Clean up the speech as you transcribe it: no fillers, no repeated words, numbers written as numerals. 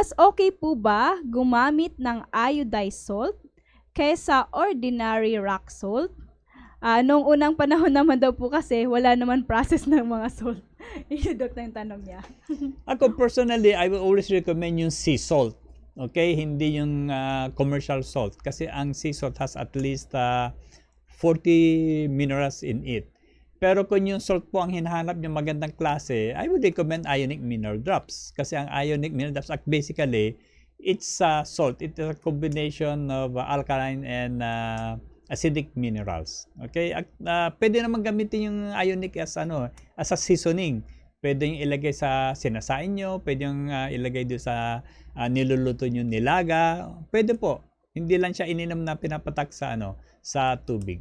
Mas okay po ba gumamit ng iodized salt kaysa ordinary rock salt? Noong unang panahon naman daw po kasi wala naman process ng mga salt. Yun Dok na yung tanong niya. Ako personally, I will always recommend yung sea salt. Okay? Hindi yung commercial salt. Kasi ang sea salt has at least 40 minerals in it. Pero kung yung salt po ang hinahanap yung magandang klase, I would recommend ionic mineral drops. Kasi ang ionic mineral drops, basically, it's salt. It's a combination of alkaline and acidic minerals. Okay? Pwede naman gamitin yung ionic as a seasoning. Pwede yung ilagay sa sinasain nyo, pwede yung ilagay doon sa niluluto nyo nilaga. Pwede po. Hindi lang siya ininom na pinapatak sa sa tubig.